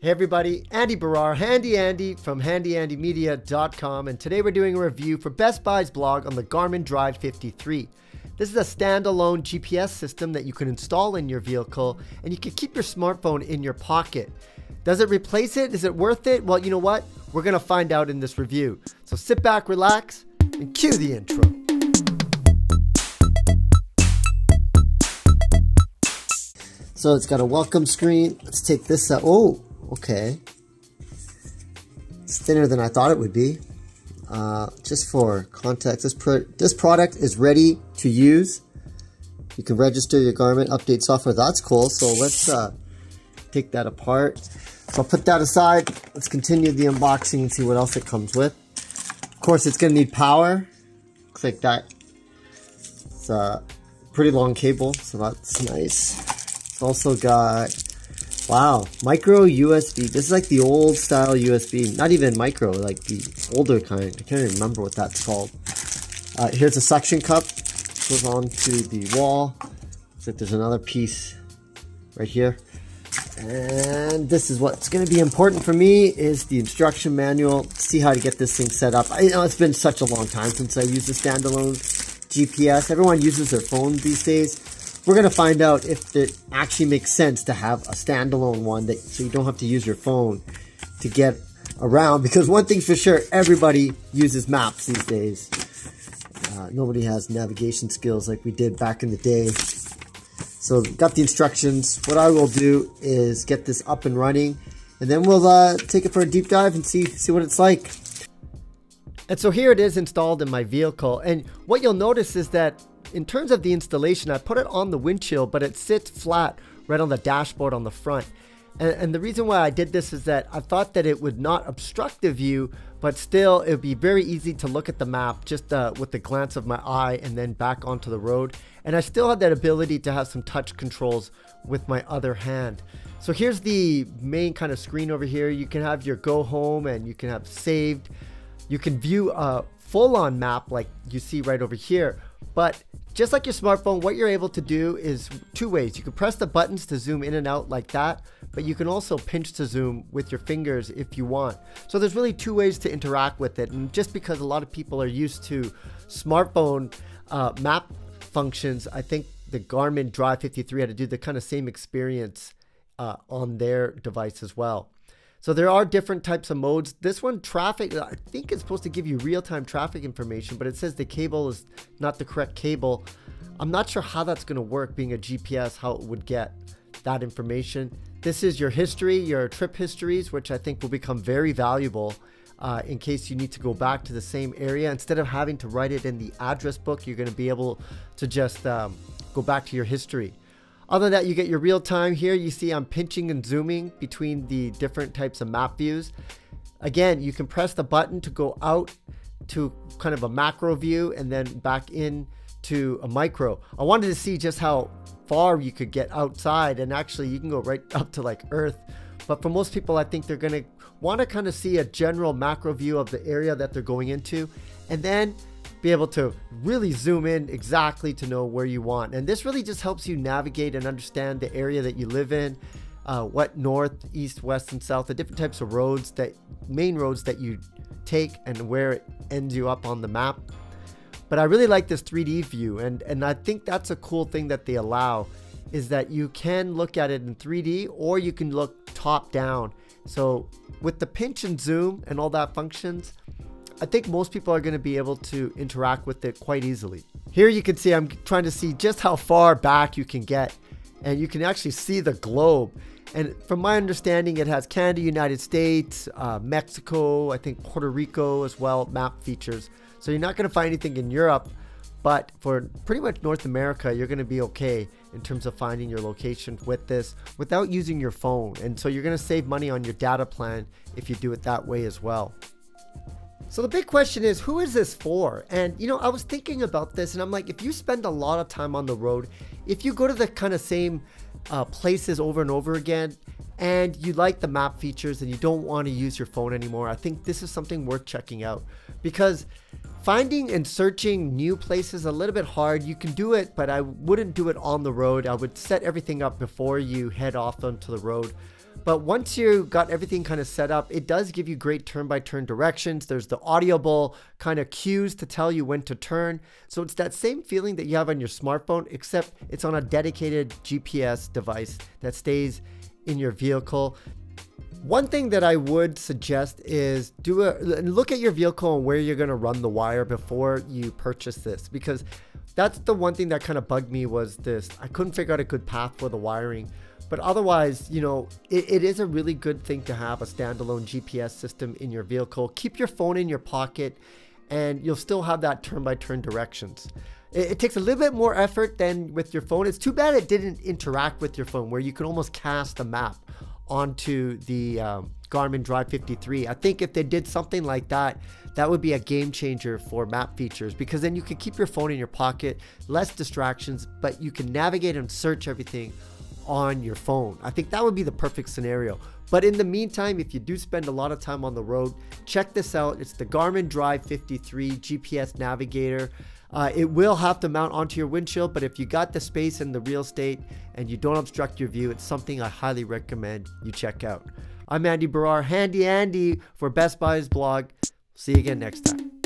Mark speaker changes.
Speaker 1: Hey everybody, Andy Barrar, Handy Andy from handyandymedia.com, and today we're doing a review for Best Buy's blog on the Garmin Drive 53. This is a standalone GPS system that you can install in your vehicle, and you can keep your smartphone in your pocket. Does it replace it? Is it worth it? Well, you know what? We're going to find out in this review. So sit back, relax, and cue the intro. So it's got a welcome screen. Let's take this out. Oh, okay. It's thinner than I thought it would be. Just for context, this product is ready to use. You can register your Garmin update software. That's cool. So let's take that apart. So I'll put that aside. Let's continue the unboxing and see what else it comes with. Of course, it's going to need power. Looks like that. It's a pretty long cable, so that's nice. It's also got, wow, micro USB. This is like the old style USB. Not even micro, like the older kind. I can't even remember what that's called. Here's a suction cup. Goes onto the wall. Looks like there's another piece right here. And this is what's going to be important for me is the instruction manual. See how to get this thing set up. I know it's been such a long time since I used a standalone GPS. Everyone uses their phone these days. We're going to find out if it actually makes sense to have a standalone one so you don't have to use your phone to get around. Because one thing's for sure, everybody uses maps these days. Nobody has navigation skills like we did back in the day. So got the instructions. What I will do is get this up and running, and then we'll take it for a deep dive and see what it's like. And so here it is installed in my vehicle, and what you'll notice is that in terms of the installation, I put it on the windshield, but it sits flat right on the dashboard on the front. And the reason why I did this is that I thought that it would not obstruct the view, but still it would be very easy to look at the map just with the glance of my eye and then back onto the road. And I still had that ability to have some touch controls with my other hand. So here's the main kind of screen over here. You can have your go home and you can have saved. You can view a full-on map like you see right over here. But just like your smartphone, what you're able to do is two ways. You can press the buttons to zoom in and out like that, but you can also pinch to zoom with your fingers if you want. So there's really two ways to interact with it. And just because a lot of people are used to smartphone map functions, I think the Garmin Drive 53 had to do the kind of same experience on their device as well. So there are different types of modes. This one, traffic, I think it's supposed to give you real-time traffic information, but it says the cable is not the correct cable. I'm not sure how that's going to work being a GPS, how it would get that information. This is your history, your trip histories, which I think will become very valuable in case you need to go back to the same area. Instead of having to write it in the address book, you're going to be able to just go back to your history. Other than that, you get your real time here. You see I'm pinching and zooming between the different types of map views. Again, you can press the button to go out to kind of a macro view and then back in to a micro. I wanted to see just how far you could get outside, and actually you can go right up to like Earth. But for most people, I think they're going to want to kind of see a general macro view of the area that they're going into, and then be able to really zoom in exactly to know where you want. And this really just helps you navigate and understand the area that you live in, what north, east, west, and south, the different types of roads, main roads that you take and where it ends you up on the map. But I really like this 3D view, and I think that's a cool thing that they allow, is that you can look at it in 3D or you can look top down. So with the pinch and zoom and all that functions, I think most people are going to be able to interact with it quite easily. Here you can see I'm trying to see just how far back you can get, and you can actually see the globe. And from my understanding, it has Canada, United States, Mexico, I think Puerto Rico as well, map features. So you're not going to find anything in Europe, but for pretty much North America, you're going to be okay in terms of finding your location with this without using your phone. And so you're going to save money on your data plan if you do it that way as well. So the big question is, who is this for? And you know, I was thinking about this and I'm like, if you spend a lot of time on the road, if you go to the kind of same places over and over again, and you like the map features and you don't want to use your phone anymore, I think this is something worth checking out, because finding and searching new places is a little bit hard. You can do it, but I wouldn't do it on the road. I would set everything up before you head off onto the road.
Speaker 2: But once you got everything kind of set up, it does give you great turn-by-turn directions. There's the audible kind of cues to tell you when to turn. So it's that same feeling that you have on your smartphone, except it's on a dedicated GPS device that stays in your vehicle. One thing that I would suggest is look at your vehicle and where you're going to run the wire before you purchase this, because that's the one thing that kind of bugged me was this. I couldn't figure out a good path for the wiring. But otherwise, you know, it is a really good thing to have a standalone GPS system in your vehicle. Keep your phone in your pocket and you'll still have that turn-by-turn directions. It takes a little bit more effort than with your phone. It's too bad it didn't interact with your phone where you could almost cast a map onto the Garmin Drive 53. I think if they did something like that, that would be a game changer for map features, because then you can keep your phone in your pocket, less distractions, but you can navigate and search everything on your phone. I think that would be the perfect scenario. But in the meantime, if you do spend a lot of time on the road, check this out. It's the Garmin Drive 53 GPS Navigator. It will have to mount onto your windshield, but if you got the space and the real estate and you don't obstruct your view, it's something I highly recommend you check out. I'm Andy Barrar, Handy Andy for Best Buy's blog. See you again next time.